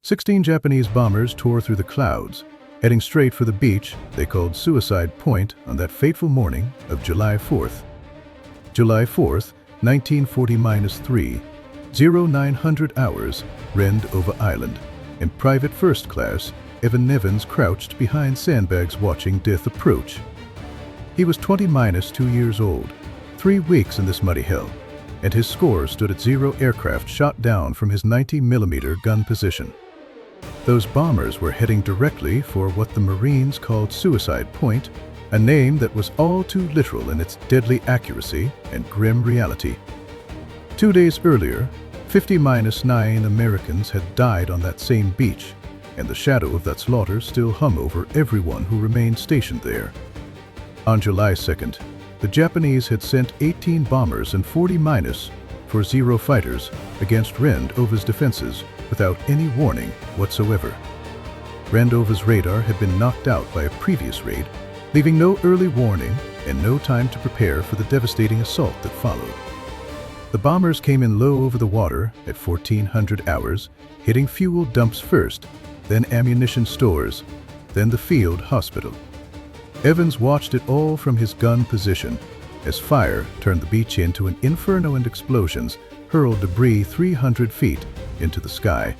16 Japanese bombers tore through the clouds, heading straight for the beach they called Suicide Point on that fateful morning of July 4th. July 4th, 1940-3, 0900 hours, Rendova Island. In private first class, Evan Nevins crouched behind sandbags watching death approach. He was 20-2 years old, 3 weeks in this muddy hell, and his score stood at 0 aircraft shot down from his 90mm gun position. Those bombers were heading directly for what the Marines called Suicide Point, a name that was all too literal in its deadly accuracy and grim reality. 2 days earlier, 50-9 Americans had died on that same beach, and the shadow of that slaughter still hung over everyone who remained stationed there. On July 2nd, the Japanese had sent 18 bombers and 40-0 fighters against Rendova's defenses without any warning whatsoever. Rendova's radar had been knocked out by a previous raid, leaving no early warning and no time to prepare for the devastating assault that followed. The bombers came in low over the water at 1400 hours, hitting fuel dumps first, then ammunition stores, then the field hospital. Evans watched it all from his gun position as fire turned the beach into an inferno and explosions hurled debris 300 feet into the sky.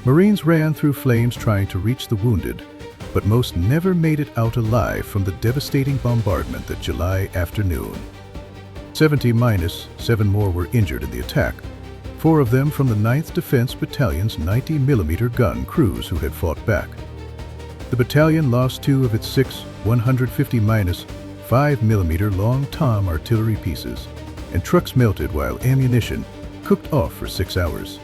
Marines ran through flames trying to reach the wounded, but most never made it out alive from the devastating bombardment that July afternoon. 70-7 more were injured in the attack, 4 of them from the 9th Defense Battalion's 90mm gun crews who had fought back. The battalion lost 2 of its 6 150-5mm long Tom artillery pieces, and trucks melted while ammunition cooked off for 6 hours.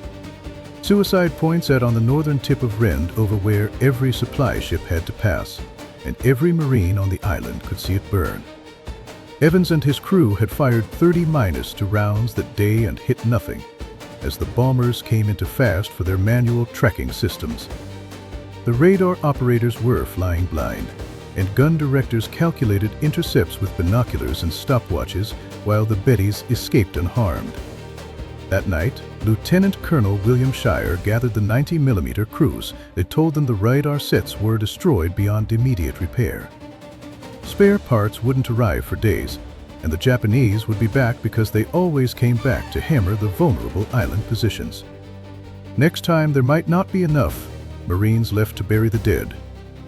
Suicide Point sat on the northern tip of Rendova where every supply ship had to pass, and every Marine on the island could see it burn. Evans and his crew had fired 30-2 rounds that day and hit nothing, as the bombers came into fast for their manual tracking systems. The radar operators were flying blind, and gun directors calculated intercepts with binoculars and stopwatches while the Bettys escaped unharmed. That night, Lieutenant Colonel William Shire gathered the 90mm crews that told them the radar sets were destroyed beyond immediate repair. Spare parts wouldn't arrive for days, and the Japanese would be back because they always came back to hammer the vulnerable island positions. Next time there might not be enough Marines left to bury the dead,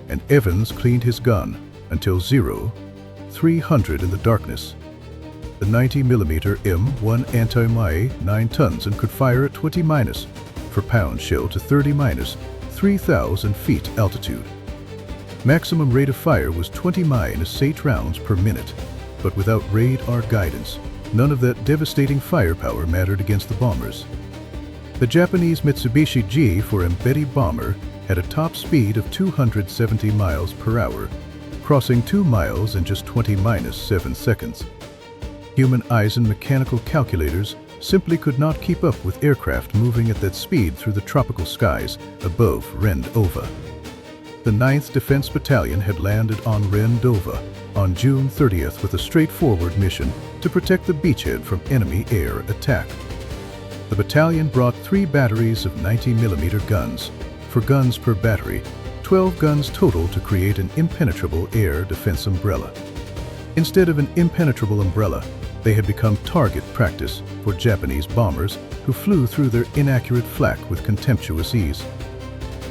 and Evans cleaned his gun until 300 in the darkness. The 90mm M1 anti-MI 9 tons and could fire at 20- per pound shell to 30-3,000 feet altitude. Maximum rate of fire was 20-8 rounds per minute, but without radar guidance, none of that devastating firepower mattered against the bombers. The Japanese Mitsubishi G4M Betty bomber had a top speed of 270 miles per hour, crossing 2 miles in just 20-7 seconds. Human eyes and mechanical calculators simply could not keep up with aircraft moving at that speed through the tropical skies above Rendova. The 9th Defense Battalion had landed on Rendova on June 30th with a straightforward mission to protect the beachhead from enemy air attack. The battalion brought 3 batteries of 90mm guns, 4 guns per battery, 12 guns total to create an impenetrable air defense umbrella. Instead of an impenetrable umbrella, they had become target practice for Japanese bombers who flew through their inaccurate flak with contemptuous ease.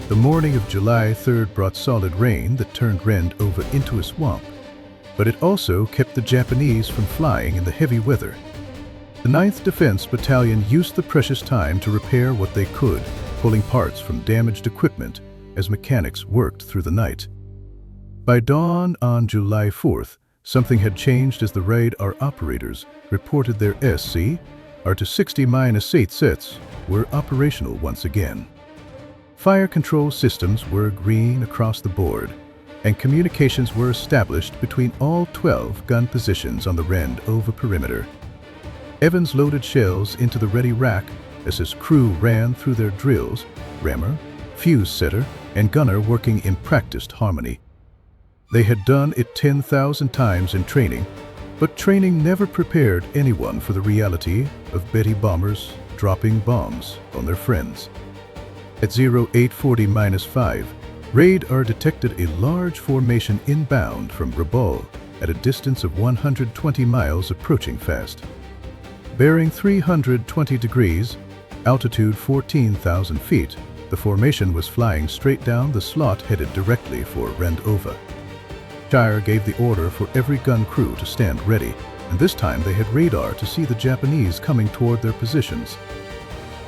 The morning of July 3rd brought solid rain that turned Rendova into a swamp, but it also kept the Japanese from flying in the heavy weather. The 9th Defense Battalion used the precious time to repair what they could, pulling parts from damaged equipment as mechanics worked through the night. By dawn on July 4th, something had changed as the radar operators reported their SCR to 60-8 sets were operational once again. Fire control systems were green across the board, and communications were established between all 12 gun positions on the Rendova perimeter. Evans loaded shells into the ready rack as his crew ran through their drills, rammer, fuse setter, and gunner working in practiced harmony. They had done it 10,000 times in training, but training never prepared anyone for the reality of Betty bombers dropping bombs on their friends. At 0840-5, radar detected a large formation inbound from Rabaul at a distance of 120 miles approaching fast. Bearing 320 degrees, altitude 14,000 feet, the formation was flying straight down the slot headed directly for Rendova. Shire gave the order for every gun crew to stand ready, and this time they had radar to see the Japanese coming toward their positions.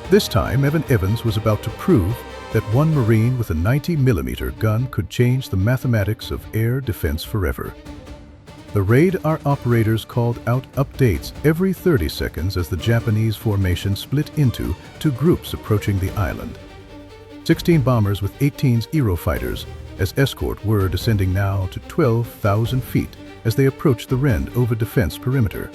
This time, Evan Evans was about to prove that one Marine with a 90mm gun could change the mathematics of air defense forever. The radar operators called out updates every 30 seconds as the Japanese formation split into two groups approaching the island. 16 bombers with 18 Eurofighters as escort were descending now to 12,000 feet as they approached the Rendova defense perimeter.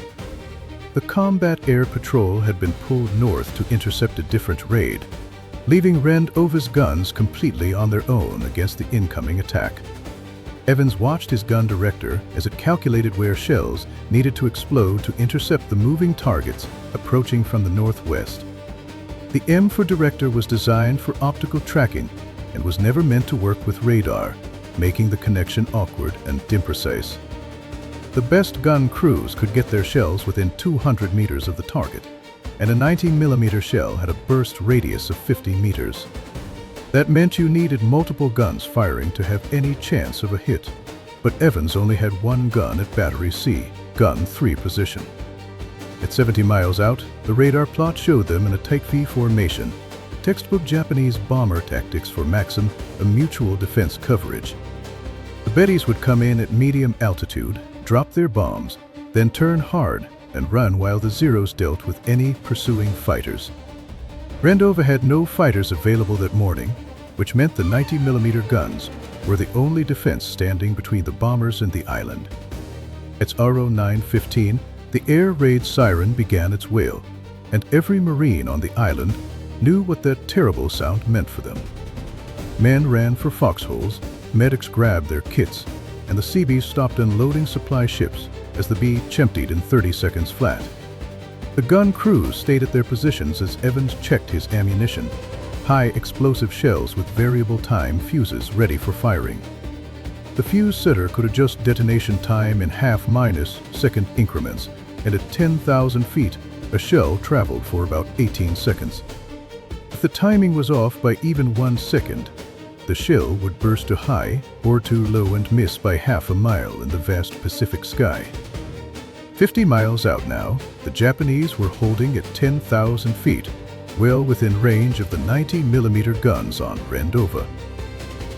The combat air patrol had been pulled north to intercept a different raid, leaving Rendova's guns completely on their own against the incoming attack. Evans watched his gun director as it calculated where shells needed to explode to intercept the moving targets approaching from the northwest. The M for director was designed for optical tracking and was never meant to work with radar, making the connection awkward and imprecise. The best gun crews could get their shells within 200 meters of the target, and a 19mm shell had a burst radius of 50 meters. That meant you needed multiple guns firing to have any chance of a hit, but Evans only had one gun at Battery C, Gun 3 position. At 70 miles out, the radar plot showed them in a tight V formation, textbook Japanese bomber tactics for maximum mutual defense coverage. The Bettys would come in at medium altitude, drop their bombs, then turn hard and run while the Zeros dealt with any pursuing fighters. Rendova had no fighters available that morning, which meant the 90mm guns were the only defense standing between the bombers and the island. At 09:15, the air raid siren began its wail, and every Marine on the island knew what that terrible sound meant for them. Men ran for foxholes, medics grabbed their kits, and the Seabees stopped unloading supply ships as the B emptied in 30 seconds flat. The gun crews stayed at their positions as Evans checked his ammunition, high explosive shells with variable time fuses ready for firing. The fuse setter could adjust detonation time in half-second increments, and at 10,000 feet, a shell traveled for about 18 seconds. If the timing was off by even 1 second, the shell would burst too high or too low and miss by half a mile in the vast Pacific sky. 50 miles out now, the Japanese were holding at 10,000 feet, well within range of the 90mm guns on Rendova.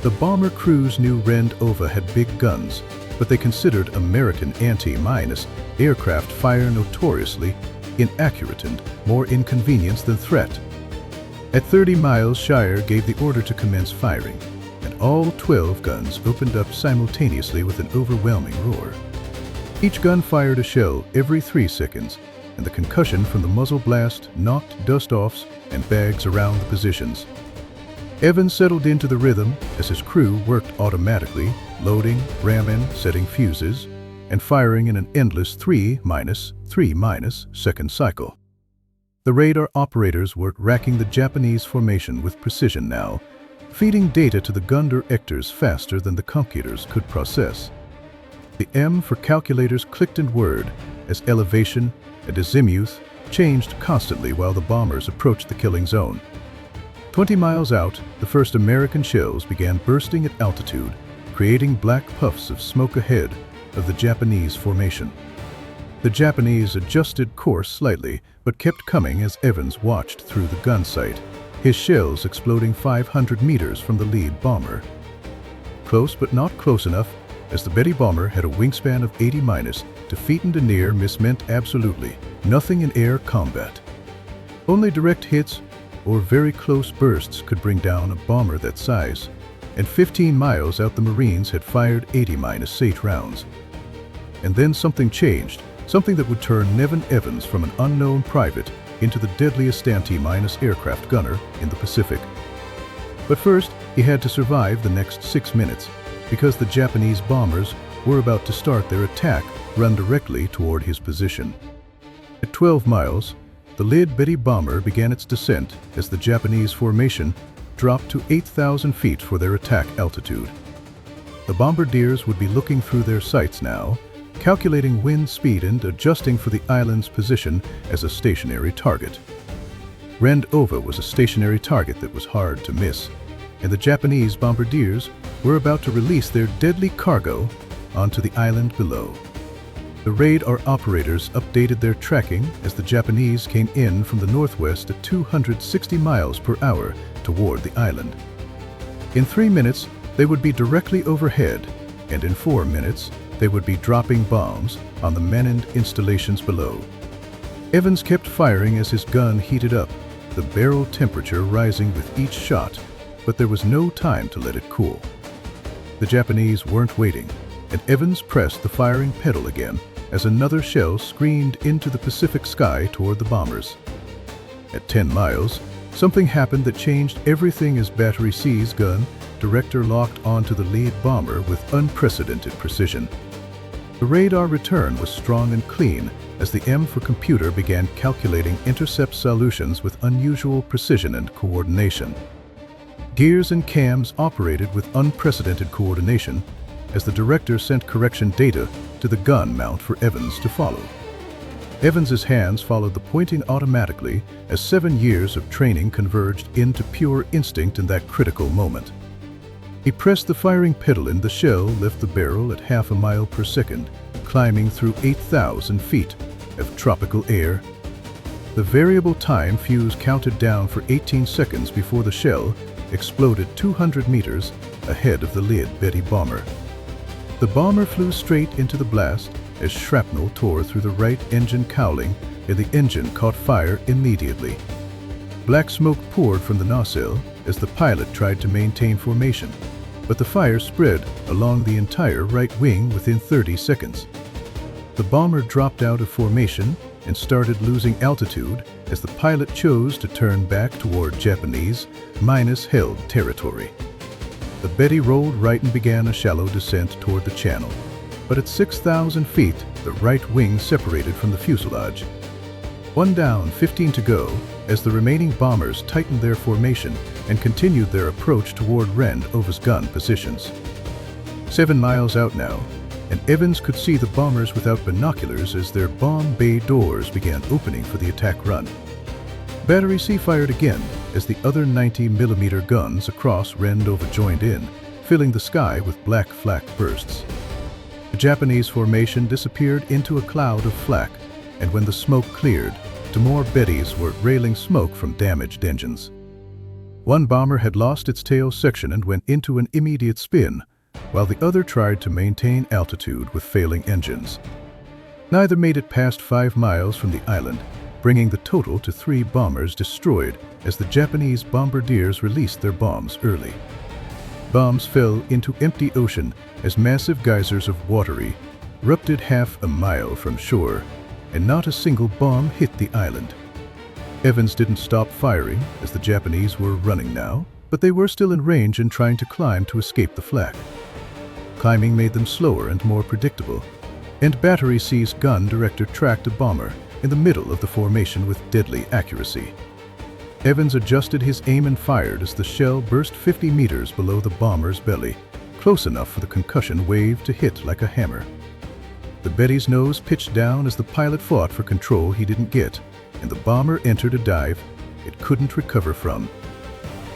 The bomber crews knew Rendova had big guns, but they considered American anti-mine aircraft fire notoriously inaccurate and more inconvenience than threat. At 30 miles, Shire gave the order to commence firing, and all 12 guns opened up simultaneously with an overwhelming roar. Each gun fired a shell every 3 seconds, and the concussion from the muzzle blast knocked dust-offs and bags around the positions. Evans settled into the rhythm as his crew worked automatically, loading, ramming, setting fuses, and firing in an endless 3-3- second cycle. The radar operators were racking the Japanese formation with precision now, feeding data to the gun directors faster than the computers could process. The M for calculators clicked and whirred as elevation and azimuth changed constantly while the bombers approached the killing zone. 20 miles out, the first American shells began bursting at altitude, creating black puffs of smoke ahead of the Japanese formation. The Japanese adjusted course slightly, but kept coming as Evans watched through the gun sight, his shells exploding 500 meters from the lead bomber. Close but not close enough, as the Betty bomber had a wingspan of 80-. Defeat and a near miss meant absolutely nothing in air combat. Only direct hits or very close bursts could bring down a bomber that size, and 15 miles out the Marines had fired 80-8 rounds. And then something changed, something that would turn Evan Evans from an unknown private into the deadliest anti-mine aircraft gunner in the Pacific. But first, he had to survive the next 6 minutes, because the Japanese bombers were about to start their attack run directly toward his position. At 12 miles, the lead Betty bomber began its descent as the Japanese formation dropped to 8,000 feet for their attack altitude. The bombardiers would be looking through their sights now, calculating wind speed and adjusting for the island's position as a stationary target. Rendova was a stationary target that was hard to miss, and the Japanese bombardiers were about to release their deadly cargo onto the island below. The radar operators updated their tracking as the Japanese came in from the northwest at 260 miles per hour toward the island. In 3 minutes, they would be directly overhead, and in 4 minutes, they would be dropping bombs on the men-manned installations below. Evans kept firing as his gun heated up, the barrel temperature rising with each shot, but there was no time to let it cool. The Japanese weren't waiting, and Evans pressed the firing pedal again as another shell screamed into the Pacific sky toward the bombers. At 10 miles, something happened that changed everything as Battery C's gun director locked onto the lead bomber with unprecedented precision. The radar return was strong and clean as the M for computer began calculating intercept solutions with unusual precision and coordination. Gears and cams operated with unprecedented coordination as the director sent correction data to the gun mount for Evans to follow. Evans's hands followed the pointing automatically as 7 years of training converged into pure instinct in that critical moment. He pressed the firing pedal and the shell left the barrel at half a mile per second, climbing through 8,000 feet of tropical air. The variable time fuse counted down for 18 seconds before the shell exploded 200 meters ahead of the lead Betty bomber. The bomber flew straight into the blast as shrapnel tore through the right engine cowling and the engine caught fire immediately. Black smoke poured from the nacelle as the pilot tried to maintain formation, but the fire spread along the entire right wing within 30 seconds. The bomber dropped out of formation and started losing altitude as the pilot chose to turn back toward Japanese held territory. The Betty rolled right and began a shallow descent toward the channel, but at 6,000 feet, the right wing separated from the fuselage. 1 down, 15 to go, as the remaining bombers tightened their formation and continued their approach toward Rendova's gun positions. 7 miles out now, and Evans could see the bombers without binoculars as their bomb bay doors began opening for the attack run. Battery C fired again as the other 90mm guns across Rendova joined in, filling the sky with black flak bursts. The Japanese formation disappeared into a cloud of flak, and when the smoke cleared, 2 more Bettys were railing smoke from damaged engines. 1 bomber had lost its tail section and went into an immediate spin, while the other tried to maintain altitude with failing engines. Neither made it past 5 miles from the island, bringing the total to 3 bombers destroyed as the Japanese bombardiers released their bombs early. Bombs fell into empty ocean as massive geysers of watery erupted half a mile from shore, and not a single bomb hit the island. Evans didn't stop firing as the Japanese were running now, but they were still in range and trying to climb to escape the flak. Climbing made them slower and more predictable, and Battery C's gun director tracked a bomber in the middle of the formation with deadly accuracy. Evans adjusted his aim and fired as the shell burst 50 meters below the bomber's belly, close enough for the concussion wave to hit like a hammer. The Betty's nose pitched down as the pilot fought for control he didn't get, and the bomber entered a dive it couldn't recover from.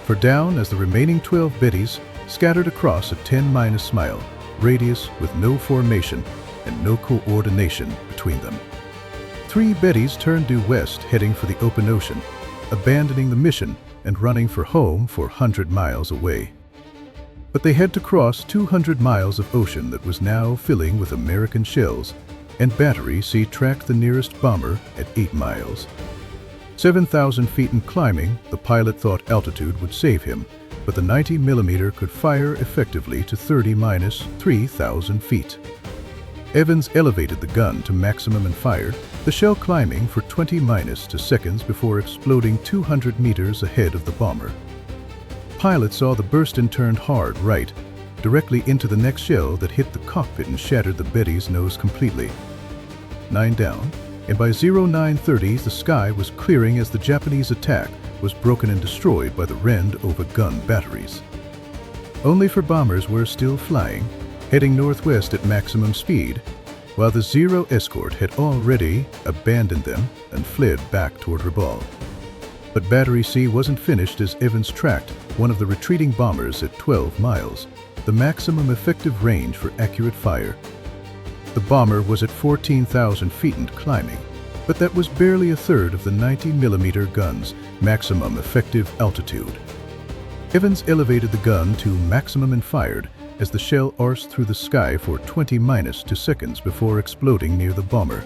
For down as the remaining 12 Bettys scattered across a 10-mile radius with no formation and no coordination between them. 3 Bettys turned due west, heading for the open ocean, abandoning the mission and running for home 400 miles away. But they had to cross 200 miles of ocean that was now filling with American shells, and Battery C tracked the nearest bomber at 8 miles. 7,000 feet in climbing, the pilot thought altitude would save him, but the 90mm could fire effectively to 30-3,000 feet. Evans elevated the gun to maximum and fired, the shell climbing for 20 seconds before exploding 200 meters ahead of the bomber. Pilot saw the burst and turned hard right, directly into the next shell that hit the cockpit and shattered the Betty's nose completely. 9 down, and by 0930 the sky was clearing as the Japanese attack was broken and destroyed by the Rendova gun batteries. Only 4 bombers were still flying, heading northwest at maximum speed, while the Zero escort had already abandoned them and fled back toward Rabaul. But Battery C wasn't finished as Evans tracked one of the retreating bombers at 12 miles, the maximum effective range for accurate fire. The bomber was at 14,000 feet and climbing, but that was barely a third of the 90mm gun's maximum effective altitude. Evans elevated the gun to maximum and fired as the shell arced through the sky for 20-2 seconds before exploding near the bomber.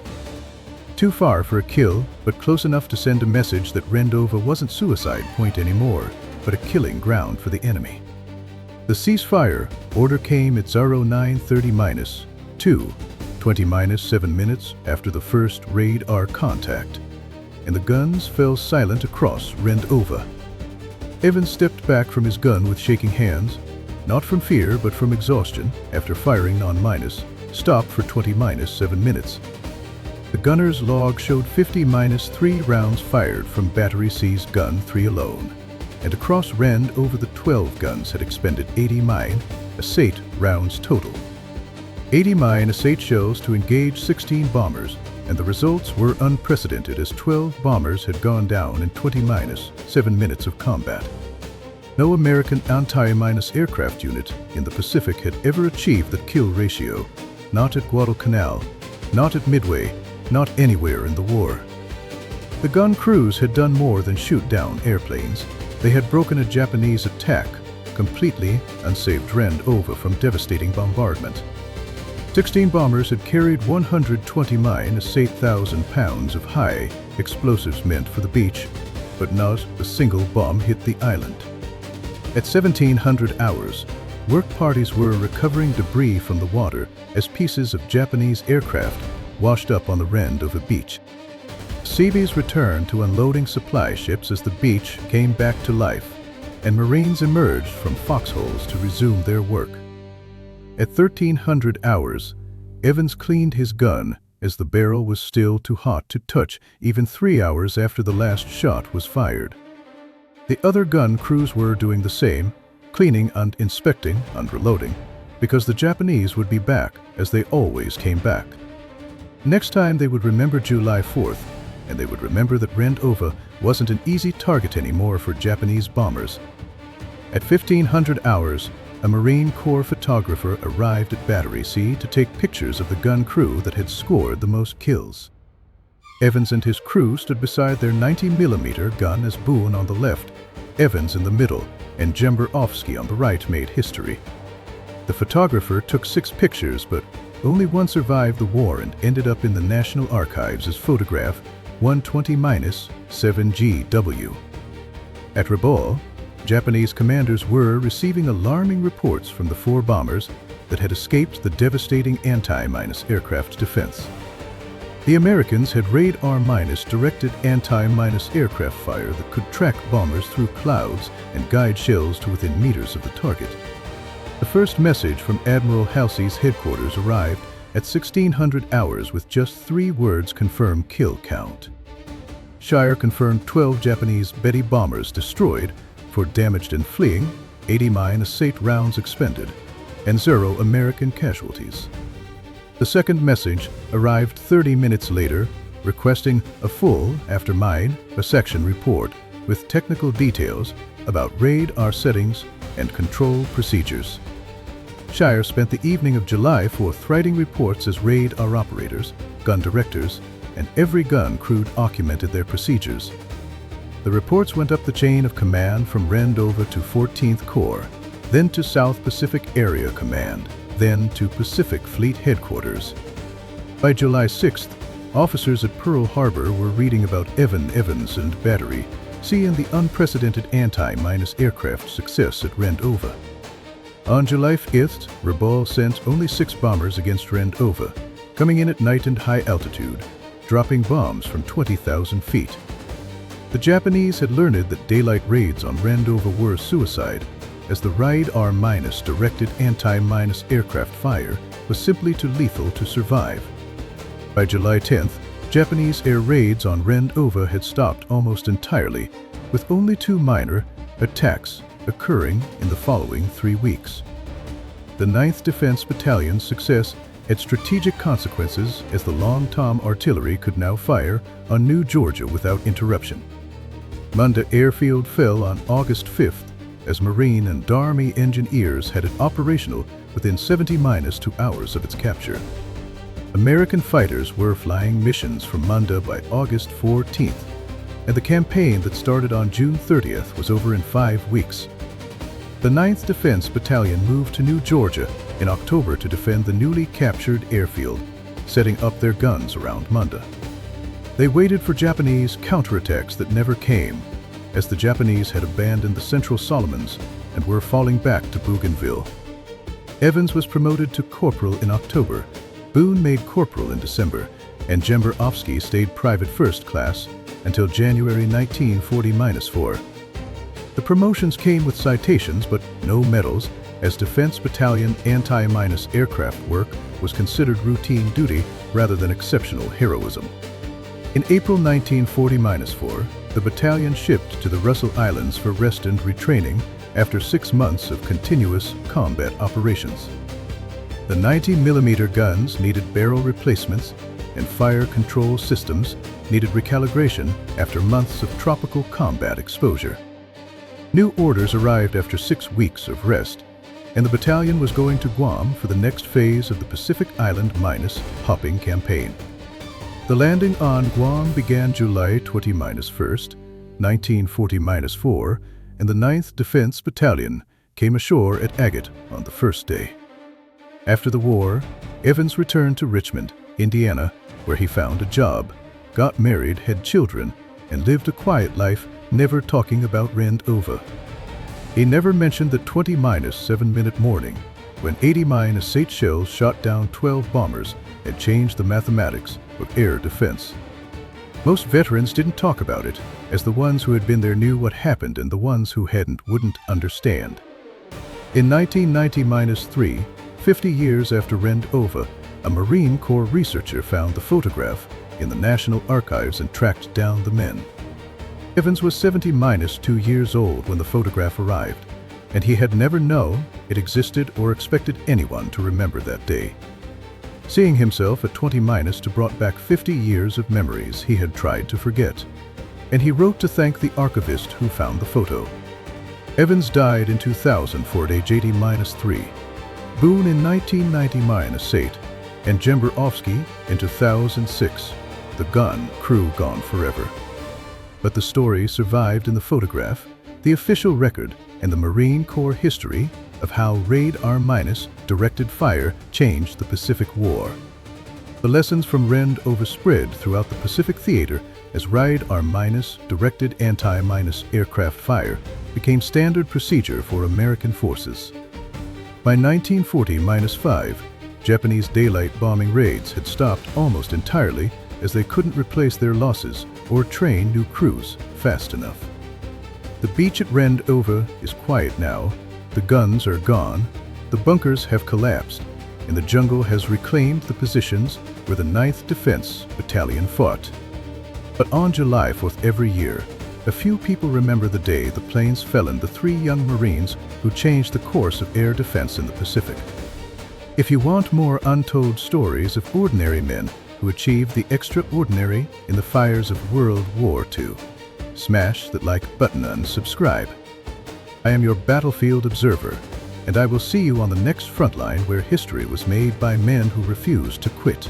Too far for a kill, but close enough to send a message that Rendova wasn't suicide point anymore, but a killing ground for the enemy. The ceasefire order came at 09:30-2, 20-7 minutes after the first radar contact, and the guns fell silent across Rendova. Evans stepped back from his gun with shaking hands, not from fear but from exhaustion after firing non-minus, stopped for 20-7 minutes. The gunner's log showed 50-3 rounds fired from Battery C's gun 3 alone, and across Rendova the 12 guns had expended 80-8 rounds total. 80-8 shells to engage 16 bombers, and the results were unprecedented as 12 bombers had gone down in 20-7 minutes of combat. No American anti-aircraft unit in the Pacific had ever achieved that kill ratio, not at Guadalcanal, not at Midway, not anywhere in the war. The gun crews had done more than shoot down airplanes. They had broken a Japanese attack, completely unsaved Rendova from devastating bombardment. 16 bombers had carried 120-8,000 pounds of high explosives meant for the beach, but not a single bomb hit the island. At 1700 hours, work parties were recovering debris from the water as pieces of Japanese aircraft washed up on the Rendova beach. Seabees returned to unloading supply ships as the beach came back to life, and Marines emerged from foxholes to resume their work. At 1300 hours, Evans cleaned his gun as the barrel was still too hot to touch even 3 hours after the last shot was fired. The other gun crews were doing the same, cleaning and inspecting and reloading, because the Japanese would be back as they always came back. Next time they would remember July 4th, and they would remember that Rendova wasn't an easy target anymore for Japanese bombers. At 1500 hours, a Marine Corps photographer arrived at Battery C to take pictures of the gun crew that had scored the most kills. Evans and his crew stood beside their 90mm gun as Boone on the left, Evans in the middle, and Jemberovsky on the right made history. The photographer took 6 pictures, but only one survived the war and ended up in the National Archives as photograph 120-7GW. At Rabaul, Japanese commanders were receiving alarming reports from the 4 bombers that had escaped the devastating anti-aircraft defense. The Americans had radar-directed anti-aircraft fire that could track bombers through clouds and guide shells to within meters of the target. The first message from Admiral Halsey's headquarters arrived at 1600 hours with just 3 words: confirm kill count. Shire confirmed 12 Japanese Betty bombers destroyed for damaged and fleeing, 80-8 rounds expended, and 0 American casualties. The second message arrived 30 minutes later, requesting a full after-mine section report with technical details about radar settings and control procedures. Shire spent the evening of July 4th writing reports as radar operators, gun directors, and every gun crew documented their procedures. The reports went up the chain of command from Rendova to 14th Corps, then to South Pacific Area Command, then to Pacific Fleet Headquarters. By July 6th, officers at Pearl Harbor were reading about Evans and Battery C and the unprecedented anti-aircraft success at Rendova. On July 5th, Rabaul sent only 6 bombers against Rendova, coming in at night and high altitude, dropping bombs from 20,000 feet. The Japanese had learned that daylight raids on Rendova were suicide, as the radar-directed anti-aircraft fire was simply too lethal to survive. By July 10th, Japanese air raids on Rendova had stopped almost entirely, with only 2 minor attacks occurring in the following 3 weeks. The 9th Defense Battalion's success had strategic consequences as the long-tom artillery could now fire on New Georgia without interruption. Munda Airfield fell on August 5th as Marine and Army engineers had it operational within 70-2 hours of its capture. American fighters were flying missions from Munda by August 14th, and the campaign that started on June 30th was over in 5 weeks. The 9th Defense Battalion moved to New Georgia in October to defend the newly captured airfield, setting up their guns around Munda. They waited for Japanese counterattacks that never came, as the Japanese had abandoned the Central Solomons and were falling back to Bougainville. Evans was promoted to corporal in October, Boone made corporal in December, and Jember-Ofsky stayed private first class until January 1940-4. The promotions came with citations but no medals, as Defense Battalion anti-aircraft work was considered routine duty rather than exceptional heroism. In April 1940-4, the battalion shipped to the Russell Islands for rest and retraining after 6 months of continuous combat operations. The 90mm guns needed barrel replacements, and fire control systems needed recalibration after months of tropical combat exposure. New orders arrived after 6 weeks of rest, and the battalion was going to Guam for the next phase of the Pacific Island hopping campaign. The landing on Guam began July 20-1st, 1940-4, and the 9th Defense Battalion came ashore at Agate on the first day. After the war, Evans returned to Richmond, Indiana, where he found a job, got married, had children, and lived a quiet life, never talking about Rendova. He never mentioned the 20-7-minute morning when 80-8 shells shot down 12 bombers and changed the mathematics of air defense. Most veterans didn't talk about it, as the ones who had been there knew what happened and the ones who hadn't wouldn't understand. In 1990-3, 50 years after Rendova, a Marine Corps researcher found the photograph in the National Archives and tracked down the men. Evans was 70-2 years old when the photograph arrived, and he had never known it existed or expected anyone to remember that day. Seeing himself at 20- brought back 50 years of memories he had tried to forget, and he wrote to thank the archivist who found the photo. Evans died in 2000 for age 80-3, Boone in 1990-8, and Jember-Ofsky in 2006. The gun crew gone forever. But the story survived in the photograph, the official record, and the Marine Corps history of how radar- directed fire changed the Pacific War. The lessons from Rendova spread throughout the Pacific theater as radar- directed anti-aircraft fire became standard procedure for American forces. By 1940-5, Japanese daylight bombing raids had stopped almost entirely as they couldn't replace their losses or train new crews fast enough. The beach at Rendova is quiet now, the guns are gone, the bunkers have collapsed, and the jungle has reclaimed the positions where the 9th Defense Battalion fought. But on July 4th every year, a few people remember the day the planes fell on the 3 young Marines who changed the course of air defense in the Pacific. If you want more untold stories of ordinary men who achieved the extraordinary in the fires of World War II, smash that like button and subscribe. I am your battlefield observer, and I will see you on the next frontline where history was made by men who refused to quit.